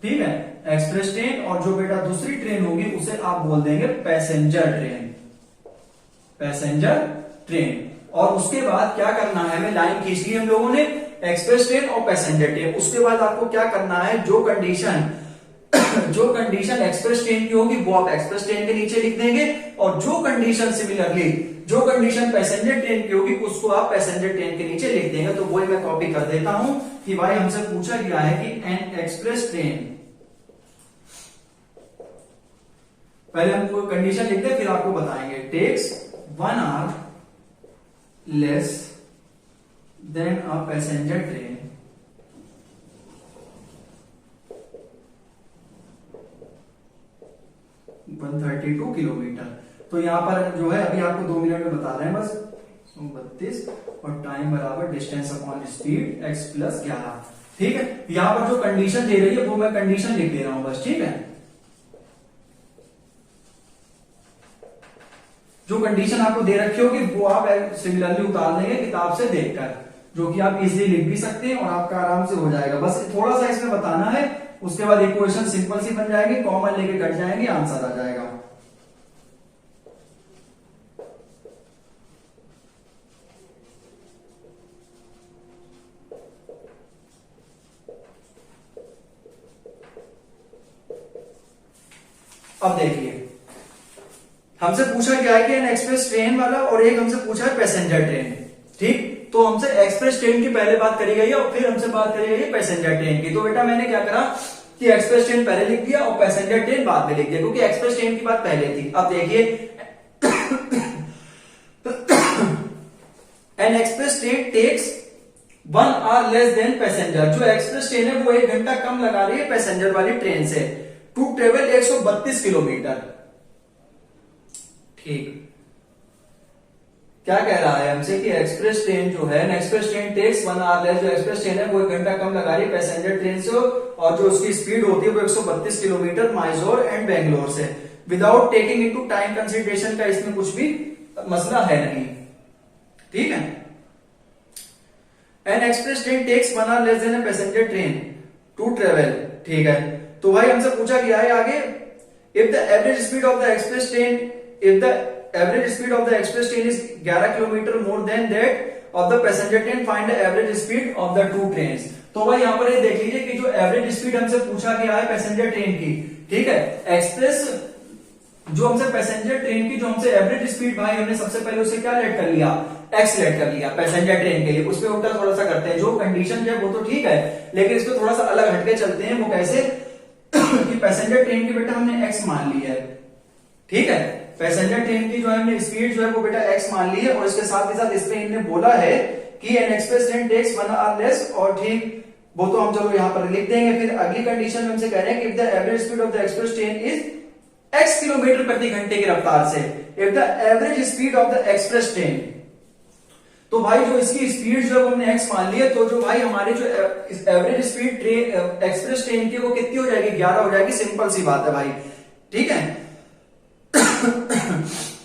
ठीक है, एक्सप्रेस ट्रेन, और जो बेटा दूसरी ट्रेन होगी उसे आप बोल देंगे पैसेंजर ट्रेन, पैसेंजर ट्रेन। और उसके बाद क्या करना है, हमें लाइन खींच ली हम लोगों ने, एक्सप्रेस ट्रेन और पैसेंजर ट्रेन। उसके बाद आपको क्या करना है, जो कंडीशन जो कंडीशन एक्सप्रेस ट्रेन की होगी वो आप एक्सप्रेस ट्रेन के नीचे लिख देंगे, और जो कंडीशन सिमिलरली जो कंडीशन पैसेंजर ट्रेन की होगी उसको आप पैसेंजर ट्रेन के नीचे लिख देंगे। तो वही मैं कॉपी कर देता हूं कि भाई हमसे पूछा गया है कि एन एक्सप्रेस ट्रेन, पहले हम कोई कंडीशन लिखते हैं फिर आपको बताएंगे, takes 1 hour less than a passenger train one 32 kilometre. तो यहां पर जो है अभी आपको 2 मिनट में बता रहे हैं बस, 32 और टाइम बराबर distance upon speed x plus 11। ठीक है, यहां पर जो कंडीशन दे रही है वो मैं कंडीशन लिख दे रहा हूं बस। ठीक है, जो कंडीशन आपको दे रखी होगी वो आप सिमिलरली उतार देंगे किताब से देखकर, जो कि आप इजीली लिख भी सकते हैं और आपका आराम से हो जाएगा। बस थोड़ा सा इसमें बताना है, उसके बाद इक्वेशन सिंपल सी बन जाएगी, कॉमन लेके कट जाएंगे, आंसर आ जाएगा। अब देखिए हमसे पूछा गया है कि एन एक्सप्रेस ट्रेन वाला, और एक हमसे पूछा है पैसेंजर ट्रेन। ठीक, तो हमसे एक्सप्रेस ट्रेन की पहले बात करी गई है और फिर हमसे बात करी गई है पैसेंजर ट्रेन की। तो बेटा मैंने क्या करा कि एक्सप्रेस ट्रेन पहले लिख दिया और पैसेंजर ट्रेन बाद में लिख दिया, क्योंकि एक्सप्रेस ट्रेन की बात पहले थी। अब देखिए an express train takes 1 hour less than passenger. जो एक्सप्रेस ट्रेन है वो 1 घंटा कम लगा रही है पैसेंजर वाली ट्रेन से, टू ट्रेवल 132 किलोमीटर। ठीक, क्या कह रहा है हमसे कि एक्सप्रेस ट्रेन जो है, express train takes 1 hour less, जो एक्सप्रेस ट्रेन है वो 1 घंटा कम लगा रही है पैसेंजर ट्रेन से, और जो उसकी स्पीड होती है वो 132 किलोमीटर माइजोर एंड बेंगलोर से, without taking into time consideration का इसमें कुछ भी मसला है नहीं। ठीक है, an express train takes 1 hour less than passenger train to travel. ठीक है, तो भाई हमसे पूछा गया है आगे, if the average speed of the express train, if the average speed of the express train is 11 kilometre more than that of the passenger train, find the average speed of the two trains। तो भाई यहाँ पर ये देख लीजिए कि जो एवरेज स्पीड हमसे पूछा गया है पैसेंजर ट्रेन की, ठीक है, एक्सप्रेस जो हमसे पैसेंजर ट्रेन की जो हमसे एवरेज स्पीड, भाई हमने सबसे पहले उसे क्या लेट कर लिया, एक्स लेट कर लिया पैसेंजर ट्रेन के लिए। उसमें उल्टा थोड़ा सा करते हैं, जो कंडीशन है वो तो ठीक है, लेकिन इसमें थोड़ा सा अलग हटके चलते हैं। वो कैसे कि पैसेंजर ट्रेन की बेटा हमने एक्स मान ली है। ठीक है, पैसेंजर ट्रेन की जो है हमने स्पीड जो है वो बेटा x मान ली है, और इसके साथ ही साथ इसमें इन्होंने बोला है कि an express train takes 1 hour less, और ठीक वो तो हम चलो यहां पर लिख देंगे। फिर अगली कंडीशन में हमसे कह रहे हैं कि if the average speed of the express train is x kilometre प्रति घंटे की रफ्तार से, if the average speed of the express train, तो भाई जो इसकी स्पीड जो है वो हमने x मान ली है, तो जो भाई हमारी जो average speed train express train की वो कितनी हो जाएगी, 11 हो जाएगी। सिंपल सी बात है भाई। ठीक है,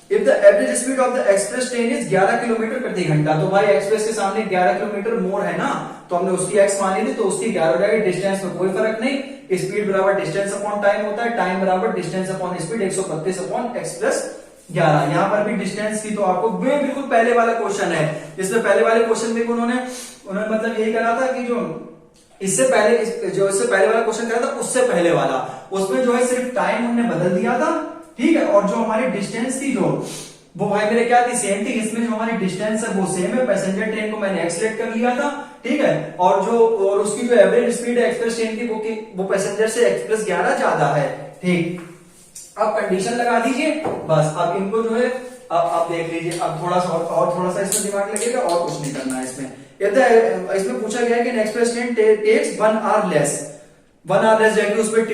if the average speed of the express train is 11 kilometre प्रति घंटा, तो भाई एक्सप्रेस के सामने 11 किलोमीटर मोर है ना, तो हमने उसकी एक्स मानी थी, तो उसकी 11 हो जाएगी। डिस्टेंस में कोई फर्क नहीं, स्पीड बराबर डिस्टेंस अपॉन टाइम होता है, टाइम बराबर distance upon speed, 132 upon X plus 11। यहां पर भी डिस्टेंस की तो आपको बिल्कुल पहले वाला क्वेश्चन है, जिसमें पहले वाले क्वेश्चन में उन्होंने मतलब यही करा था कि जो इससे पहले वाला क्वेश्चन करा था उससे पहले वाला, उसमें जो है सिर्फ टाइम उन्होंने बदल दिया था। ठीक है, और जो हमारी डिस्टेंस थी जो वो भाई मेरे क्या थी, सेम थी। इसमें जो हमारी डिस्टेंस है वो सेम है, पैसेंजर ट्रेन को मैंने एक्सलेट कर लिया था। ठीक है, और उसकी जो एवरेज स्पीड है एक्सप्रेस ट्रेन की वो पैसेंजर से एक्सप्रेस 11 ज्यादा है। ठीक, अब कंडीशन लगा दीजिए बस। अब इनको जो है अब देख लीजिए, अब थोड़ा सा और थोड़ा सा इसमें दिमाग लगेगा, और कुछ नहीं करना है इसमें। इसमें पूछा गया है कि express train takes 1 hour less, 1 hour less जाएगी, उसमें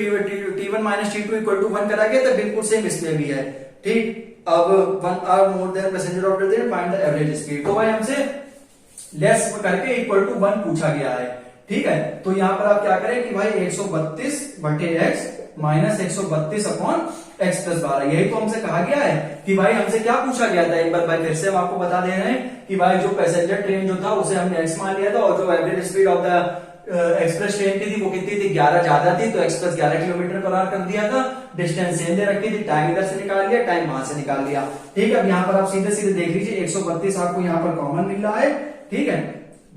T1 minus T2 equal to 1 करा गया, तो बिल्कुल सेम इसमें भी है। ठीक, अब 1 hour more than passenger of train, find the average speed. तो भाई हमसे लेस करके इक्वल टू 1 पूछा गया है। ठीक है, तो यहां पर आप क्या करें कि भाई 132 बटे x minus 132 upon X plus 12, यही तो हमसे कहा गया है कि भाई हमसे क्या पूछा गया था। एक बार भाई फिर से हम आपको बता दे रहे हैं कि भाई जो पैसेंजर ट्रेन जो था उसे हमने एक्स मान लिया था, और जो average speed of the express train की थी वो कितनी थी, 11 ज्यादा थी, तो एक्सप्रेस 11 किलोमीटर पर आवर कर दिया था। डिस्टेंस सेम दे रखी थी, टाइम इधर से निकाल लिया, टाइम वहां से निकाल लिया। ठीक है, अब यहाँ पर आप सीधे सीधे देख लीजिए, 132 आपको यहाँ पर कॉमन मिल रहा है। ठीक है,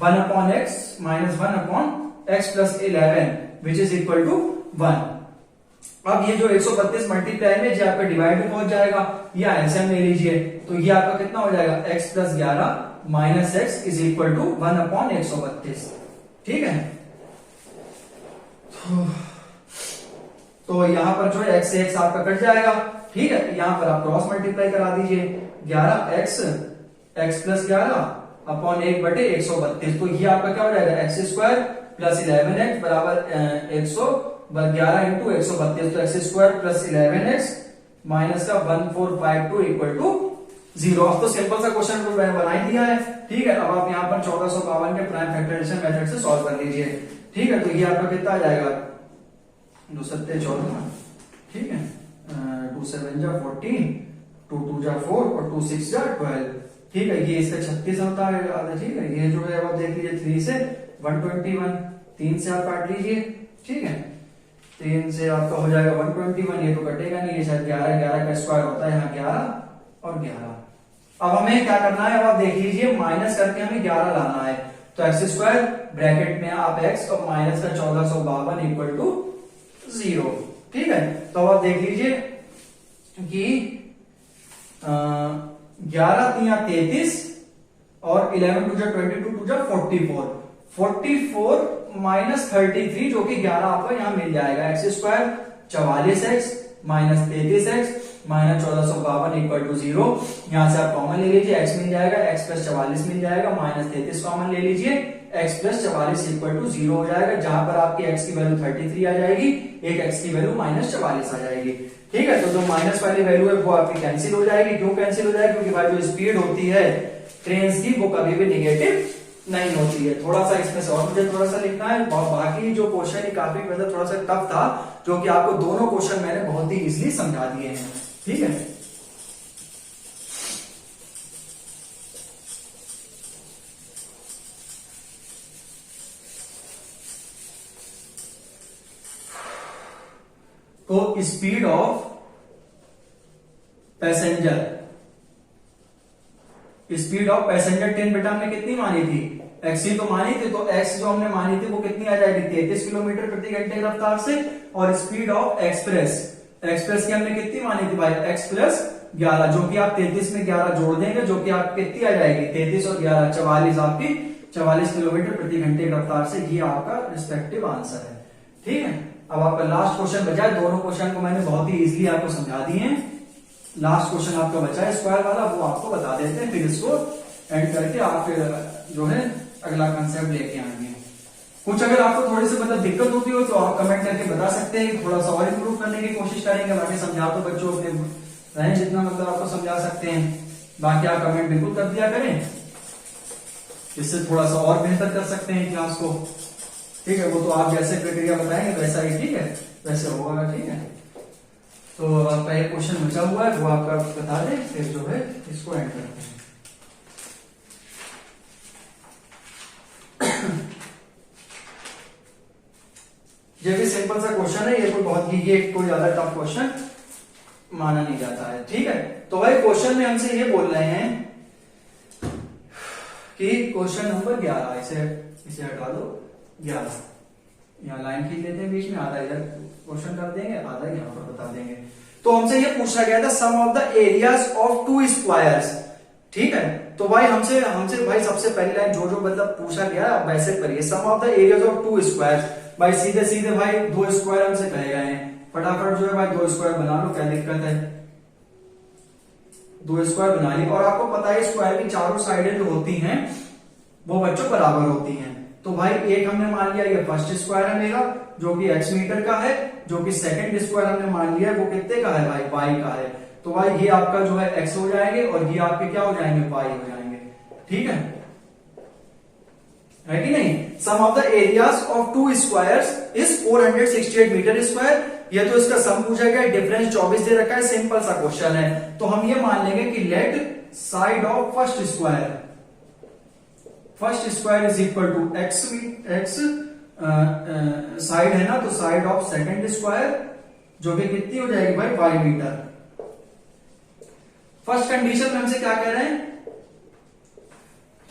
1 upon X minus 1 upon X plus 11 which is equal to 1। अब ये जो 132 मल्टीप्लाई में जो आपका डिवाइड में पहुंच जाएगा, या एलसीएम ले लीजिए, तो ये आपका कितना हो जाएगा, x plus 11 minus X is equal to 1/132। ठीक है, तो यहां पर जो है x से x आपका कट जाएगा। ठीक है, यहां पर आप क्रॉस मल्टीप्लाई करा दीजिए, 11x x प्लस 11/1/132, तो ये आपका क्या हो जाएगा, एक्स स्क्वायर प्लस 11x बराबर 111 इंटू 132, तो X square plus 11x minus का 1452 इक्वल टू 0। अब तो सिंपल सा क्वेश्चन को मैंने बना ही दिया है। ठीक है, अब आप यहाँ पर 1452 के प्राइम फैक्टराइजेशन मेथड से सॉल्व कर लीजिए। ठीक है, तो ये आपका कितना आ जाएगा, 2 7 14, ठीक है, 2 7 जा 14, 2 2 जा 4 और 2 6 जा 12। ठीक है, ये इसका 36 होता है। ठीक है, ये जो है आप देख लीजिए 3 से 121, 3 से आप काट लीजिए। ठीक है, 3 से आपका हो जाएगा 121, ये तो कटेगा नहीं, ये शायद 11 11 का स्क्वायर होता है, यहाँ 11 और 11। अब हमें क्या करना है, अब आप देख लीजिए माइनस करके हमें 11 लाना है, तो एक्स स्क्वायर ब्रैकेट में आप x और माइनस का 1452 इक्वल टू 0। ठीक है, तो अब आप देख लीजिए कि 11 3 33 और 11 2 जा 22 2 जा 44, 44 माइनस 33 जो कि 11 आपको यहां मिल जाएगा, X square 44x minus 33x minus 1452 equal to 0। यहां से आप कॉमन ले लीजिए, x मिल जाएगा, x प्लस 44 मिल जाएगा, माइनस 33 कॉमन ले लीजिए, x प्लस 44 इक्वल टू 0 हो जाएगा, जहां पर आपकी x की वैल्यू 33 आ जाएगी, एक x की वैल्यू माइनस 44 आ जाएगी। ठीक है, तो जो माइनस वाली वैल्यू है वो आपकी कैंसिल हो जाएगी। क्यों कैंसिल हो जाएगी, क्योंकि भाई जो स्पीड होती है ट्रेन की वो कभी भी निगेटिव नहीं होती है। थोड़ा सा इसमें से और मुझे थोड़ा सा लिखना है, बाकी जो क्वेश्चन है काफी मतलब थोड़ा सा टफ था, जो कि आपको दोनों क्वेश्चन मैंने बहुत ही इजीली समझा दिए हैं। ठीक है, तो speed of passenger, speed of passenger train बेटा हमने कितनी मानी थी, एक्स तो मानी थी, तो एक्स जो हमने मानी थी वो कितनी आ जाएगी, 33 किलोमीटर प्रति घंटे की रफ्तार से। और स्पीड ऑफ एक्सप्रेस, एक्सप्रेस की हमने कितनी मानी थी भाई, एक्स प्लस 11, जो कि आप 33 में 11 जोड़ देंगे, जो कि आप कितनी आ जाएगी, 33 और 11 44, आपकी 44 किलोमीटर प्रति घंटे की रफ्तार से। ये आपका रिस्पेक्टिव आंसर है। ठीक है, अब आपका लास्ट क्वेश्चन बचा है, दोनों क्वेश्चन को मैंने बहुत ही इजीली आपको समझा दिए हैं। लास्ट क्वेश्चन आपका बचा है स्क्वायर वाला, वो आपको बता देते हैं, फिर इसको एंड करके आप फिर जो है अगला कंसेप्ट लेके आएंगे। कुछ अगर आपको थोड़ी सी मतलब दिक्कत होती हो तो आप कमेंट करके बता सकते हैं, थोड़ा सा और इंप्रूव करने की कोशिश करेंगे। बाकी समझा तो बच्चों अपने रहे जितना मतलब आपको समझा सकते हैं, बाकी आप कमेंट बिल्कुल कर दिया करें, इससे थोड़ा सा और बेहतर कर सकते हैं क्लास को। ठीक है, वो तो आप जैसे प्रक्रिया बताएंगे वैसा ही, ठीक है, वैसे होगा। ठीक है, तो आपका एक क्वेश्चन बचा हुआ है, वो आपका बता दें, फिर जो है इसको एंड करते हैं। ये भी सिंपल सा क्वेश्चन है, ये कोई बहुत ही, ये कोई ज्यादा टफ क्वेश्चन माना नहीं जाता है। ठीक है, तो भाई क्वेश्चन में हमसे ये बोल रहे हैं कि क्वेश्चन नंबर 11, इसे हटा दो, 11 यहाँ लाइन खींच लेते हैं बीच में, आधा इधर क्वेश्चन कर देंगे, आधा यहाँ पर बता देंगे। तो हमसे ये पूछा गया था sum of the areas of 2 squares. ठीक है, तो भाई हमसे भाई सबसे पहली लाइन जो मतलब पूछा गया वैसे करिए, sum of the areas of 2 squares. भाई सीधे सीधे भाई 2 स्क्वायर हमसे कहे गए हैं, फटाफट जो है भाई 2 स्क्वायर बना लो, क्या दिक्कत है, 2 स्क्वायर बना ली। और आपको पता है स्क्वायर की चारों साइडें जो होती हैं वो बच्चों बराबर होती हैं। तो भाई एक हमने मान लिया ये फर्स्ट स्क्वायर है मेरा, जो कि x मीटर का है, जो कि सेकंड स्क्वायर हमने मान लिया वो कितने का है भाई, y का है। तो भाई ये आपका जो है x हो जाएंगे और ये आपके क्या हो जाएंगे, y हो जाएंगे। ठीक है कि नहीं। Sum of the areas of 2 squares is 468 metre square. ये तो इसका सम पूछा गया, डिफरेंस 24 दे रखा है, सिंपल सा क्वेश्चन है। तो हम ये मान लेंगे कि let side of first square is equal to X side है ना, तो साइड ऑफ सेकंड स्क्वायर जो कि कितनी हो जाएगी भाई, 5 मीटर। फर्स्ट कंडीशन में हमसे क्या कह रहे हैं,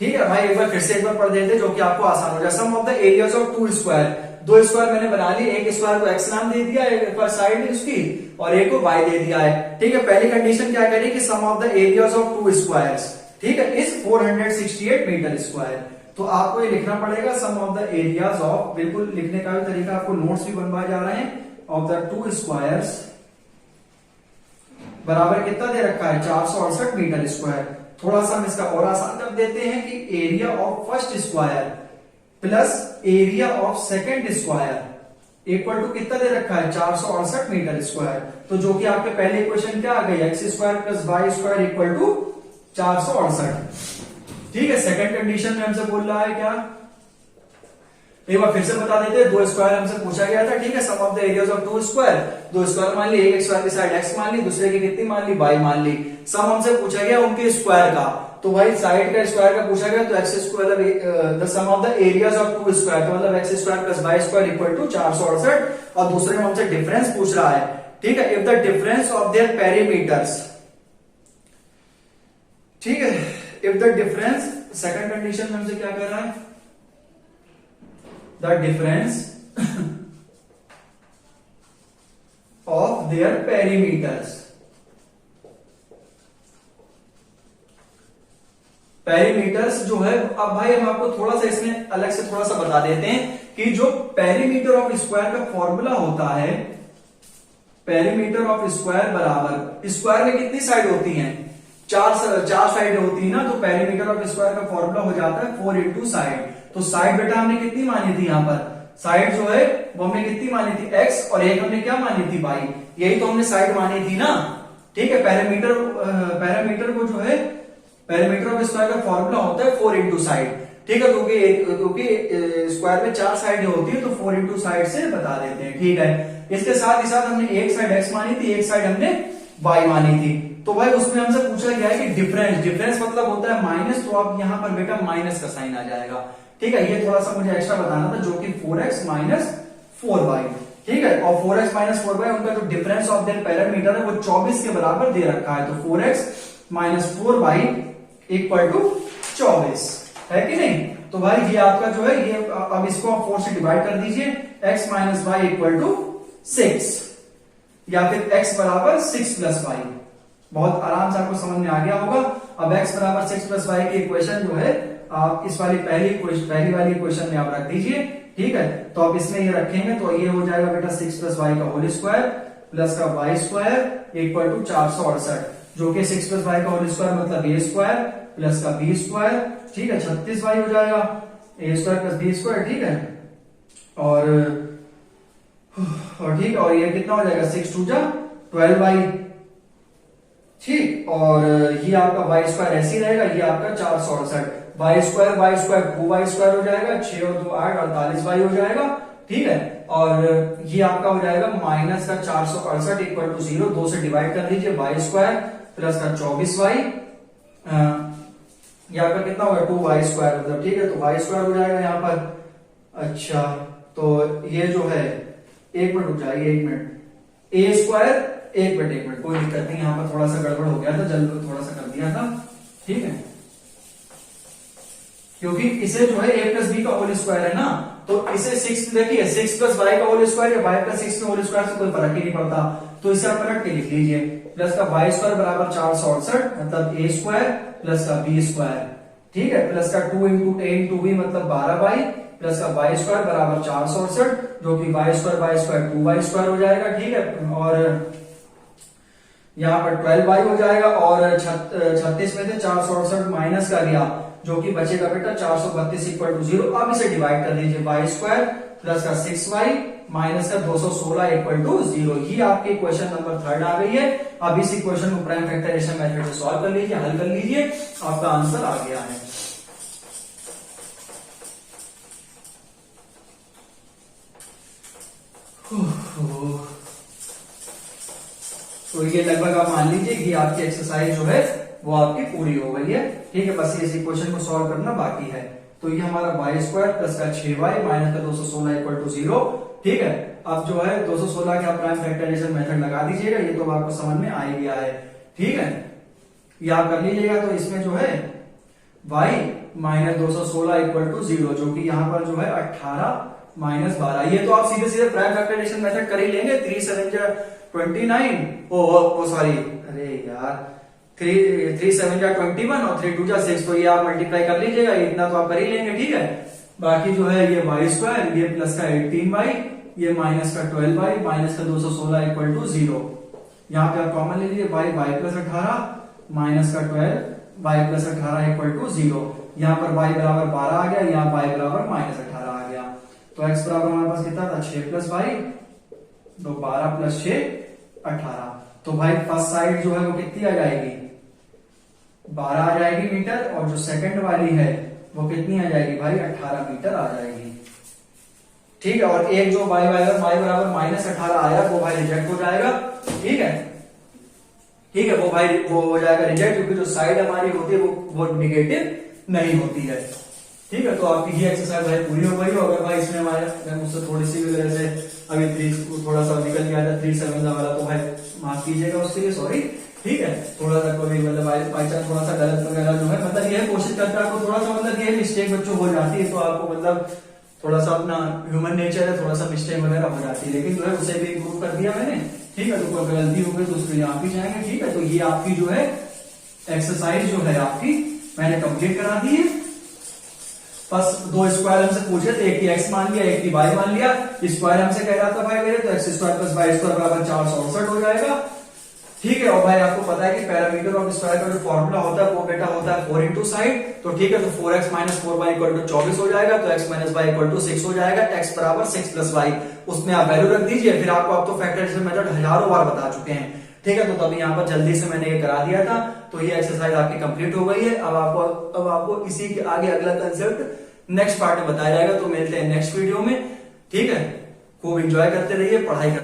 ठीक है भाई, एक बार फिर से एक बार पढ़ देते जो कि आपको आसान हो जाए। Sum of the areas of 2 square, दो स्क्वायर मैंने बना ली, एक स्क्वायर को एक्स नाम दे दिया, एक पर साइड उसकी और एक को वाई दे दिया है। ठीक है, पहली कंडीशन क्या कह रही है कि sum of the areas of two squares, ठीक है, इज 468 मीटर स्क्वायर। तो आपको ये लिखना पड़ेगा सम ऑफ द एरियाज ऑफ, बिल्कुल लिखने का भी तरीका आपको नोट्स भी बनवाए जा रहे हैं, ऑफ द टू स्क्वायर्स बराबर कितना दे रखा है 468 मीटर स्क्वायर। थोड़ा सा हम इसका और आसान कर देते हैं कि area of first square plus area of second square equal to कितना दे रखा है 468 मीटर स्क्वायर। तो जो कि आपके पहले इक्वेशन क्या आ गई, X square plus Y square equal to 468। ठीक है, सेकंड कंडीशन में हमसे बोल रहा है क्या, एक बार फिर से बता देते हैं, दो स्क्वायर हमसे पूछा गया था। ठीक है, sum of the areas of two square, दो स्क्वायर मान ली, एक स्क्वायर की साइड एक्स मान ली, दूसरे की कितनी मान ली वाई मान ली। सम हमसे पूछा गया उनके स्क्वायर का, तो भाई साइड का स्क्वायर का पूछा गया, तो X square the sum of the areas of two square, तो मतलब X square plus Y square equal to 468, और दूसरे में हमसे डिफरेंस पूछ रहा है। ठीक है, if the difference of their perimeters, ठीक है, if the difference, second condition में हमसे क्या कर रहा है, the difference of their perimeters, perimeters जो है, अब भाई हम आपको थोड़ा सा इसमें अलग से थोड़ा सा बता देते हैं कि जो पेरीमीटर ऑफ स्क्वायर का फॉर्मूला होता है, पेरीमीटर ऑफ स्क्वायर बराबर, स्क्वायर में कितनी साइड होती हैं, चार साइड होती है ना, तो पेरीमीटर ऑफ स्क्वायर का फॉर्मूला हो जाता है 4 इंटू साइड। तो साइड बेटा हमने कितनी मानी थी, यहां पर साइड जो है वो हमने कितनी मानी थी x, और एक हमने क्या मानी थी y, यही तो हमने साइड मानी थी ना। ठीक है, पैरामीटर को जो है, पैरामीटर ऑफ स्क्वायर का फॉर्मूला होता है 4 इंटू साइड। ठीक है, क्योंकि स्क्वायर में चार साइड होती है, तो 4 इंटू साइड से बता देते हैं। ठीक है, इसके साथ ही साथ हमने एक साइड x मानी थी, एक साइड हमने y मानी थी। तो भाई उसमें हमसे पूछा गया है कि डिफरेंस मतलब होता है माइनस, तो अब यहां पर बेटा माइनस का साइन आ जाएगा। ठीक है, ये थोड़ा सा मुझे एक्स्ट्रा बताना था, जो कि 4x माइनस 4y। ठीक है, और 4x माइनस 4y उनका जो डिफरेंस ऑफ देयर पैरामीटर है वो 24 के बराबर दे रखा है, तो 4x minus 4y equal to 24 है कि नहीं। तो भाई ये आपका जो है, ये अब इसको आप 4 से डिवाइड कर दीजिए, x minus Y equal to 6, या फिर x बराबर 6 प्लस वाई। बहुत आराम से आपको समझ में आ गया होगा। अब x बराबर 6 प्लस वाई की इक्वेशन जो है आप इस वाली पहली वाली इक्वेशन में आप रख दीजिए। ठीक है, तो आप इसमें ये रखेंगे तो ये हो जाएगा बेटा 6 प्लस वाई का होल स्क्वायर प्लस का वाई स्क्वायर इक्वल टू 468, जो कि 6 प्लस वाई का होल स्क्वायर मतलब ए स्क्वायर प्लस का बी स्क्वायर। ठीक है, 36 वाई हो जाएगा, ए स्क्वायर प्लस बी स्क्वायर। ठीक है, और ठीक है, और ये कितना हो जाएगा 6 टू जा 12 वाई। ठीक, और ये आपका वाई स्क्वायर ऐसे ही रहेगा, ये आपका 468, वाई स्क्वायर 2 वाई स्क्वायर हो जाएगा, 6 और 2 8 48 वाई हो जाएगा। ठीक है, और ये आपका हो जाएगा माइनस का 468 इक्वल टू 0, 2 से डिवाइड कर दीजिए, वाई स्क्वायर प्लस का 24 वाई, ये आपका कितना होगा 2 वाई स्क्वायर मतलब। ठीक है, तो वाई स्क्वायर हो जाएगा यहाँ पर। अच्छा, तो ये जो है, एक मिनट रुक जाइए, एक मिनट, ए स्क्वायर, एक मिनट, कोई दिक्कत नहीं, यहाँ पर थोड़ा सा गड़बड़ हो गया था, जल्द थोड़ा सा कर दिया था। ठीक है, क्योंकि इसे जो है a प्लस बी का होल स्क्वायर है ना, तो इसे 6 देखिए 6 प्लस वाई का होल स्क्वायर या वाई प्लस 6 का होल स्क्वायर से कोई फर्क ही नहीं पड़ता, तो इसे आप पलट के लिख लीजिए, प्लस का वाई स्क्वायर बराबर 468 मतलब a स्क्वायर प्लस का b स्क्वायर। ठीक है, प्लस का 2 इंटू a इंटू b मतलब 12 वाई प्लस का वाई स्क्वायर बराबर 468, जो कि वाई स्क्वायर 2 वाई स्क्वायर हो जाएगा। ठीक है, और यहाँ पर 12 वाई हो जाएगा, और 36 में से 468 माइनस का गया, जो कि बचेगा बेटा 432 इक्वल टू 0। अब इसे डिवाइड कर दीजिए, वाई स्क्वायर प्लस का 6 वाई माइनस का 216 इक्वल टू 0। ये आपकी इक्वेशन नंबर 3 आ गई है। अब इस इक्वेशन को प्राइम फैक्टराइजेशन मेथड से सॉल्व कर लीजिए, हल कर लीजिए, आपका आंसर आ गया है। तो ये लगभग आप मान लीजिए कि आपकी एक्सरसाइज जो है वो आपकी पूरी हो गई है। ठीक है, बस ये इक्वेशन को सॉल्व करना बाकी है। तो ये हमारा वाई स्क्वायर प्लस का 6 वाई माइनस का 216 इक्वल टू 0। ठीक है, अब जो है 216 के आप प्राइम फैक्टराइजेशन मेथड लगा दीजिएगा, ये तो आपको समझ में आ ही गया है। ठीक है, ये आप कर लीजिएगा, तो इसमें जो है y माइनस 216 इक्वल टू 0, जो कि यहाँ पर जो है 18 -12। ये तो आप सीधे सीधे प्राइम फैक्टराइजेशन मेथड कर ही लेंगे। 3 7 जा 29, ओ सॉरी, अरे यार 3 7 जा 21 और 3 2 जा 6, तो ये आप मल्टीप्लाई कर लीजिएगा, इतना तो आप कर ही लेंगे, ठीक है। बाकी जो है ये वाई स्क्वायर, ये प्लस का 18y, ये माइनस का 12y, माइनस का 216 इक्वल टू 0। यहाँ पे आप कॉमन ले लीजिए, y प्लस 18 माइनस का 12 y प्लस 18 इक्वल टू 0। यहाँ पर y बराबर 12 आ गया, यहाँ y बराबर माइनस 18 आ गया। तो x बराबर हमारे पास कितना था, 6 प्लस y, तो 12 प्लस 6 18। तो भाई फर्स्ट साइड जो है वो कितनी आ जाएगी, 12 आ जाएगी मीटर, और जो सेकंड वाली है वो कितनी आ जाएगी भाई, 18 मीटर आ जाएगी, ठीक है। और एक जो y बराबर माइनस 18 आया वो भाई रिजेक्ट हो जाएगा, ठीक है, ठीक है, वो भाई वो हो जाएगा रिजेक्ट, क्योंकि जो साइड हमारी होती है वो निगेटिव नहीं होती है, ठीक है। तो आपकी ये एक्सरसाइज भाई पूरी हो गई हो। अगर भाई इसमें हमारे मुझसे थोड़ी सी वजह से अभी 3 थोड़ा सा निकल गया था 3 7 वाला, तो भाई माफ कीजिएगा उसके लिए, सॉरी, ठीक है। थोड़ा सा कोई मतलब बाई चांस थोड़ा सा गलत वगैरह जो है, मतलब ये कोशिश करते हैं आपको थोड़ा सा, मतलब ये मिस्टेक बच्चों हो जाती है, तो आपको मतलब थोड़ा सा अपना ह्यूमन नेचर है, थोड़ा सा मिस्टेक वगैरह हो जाती है, लेकिन जो है उसे भी इम्प्रूव कर दिया मैंने, ठीक है। तो कोई गलती हो गई तो उसके लिए आप ही जाएंगे, ठीक है। तो ये आपकी जो है एक्सरसाइज जो है आपकी मैंने कंप्लीट करा दी है। बस 2 स्क्वायर हमसे पूछे थे, एक की एक्स मान लिया, एक की वाई मान लिया। स्क्वायर हमसे कह रहा था भाई मेरे, तो X square plus Y square बराबर 468 हो जाएगा, ठीक है। और भाई आपको पता है कि पैरामीटर ऑफ स्क्वायर का जो फॉर्मूला होता है वो बेटा होता है 4 इंटू साइड, तो ठीक है। तो 4x minus 4y equal to 24 हो जाएगा, तो x minus Y equal to 6 हो जाएगा। x बराबर 6 प्लस वाई, उसमें आप वैल्यू रख दीजिए, फिर आपको आप तो फैक्टराइजेशन मेथड हजारों बार बता चुके हैं, ठीक है। तो तभी यहाँ पर जल्दी से मैंने ये करा दिया था। तो ये एक्सरसाइज आपकी कंप्लीट हो गई है। अब आपको इसी के आगे अगला कंसेप्ट नेक्स्ट पार्ट में बताया जाएगा। तो मिलते हैं नेक्स्ट वीडियो में, ठीक है। खूब एंजॉय करते रहिए, पढ़ाई करते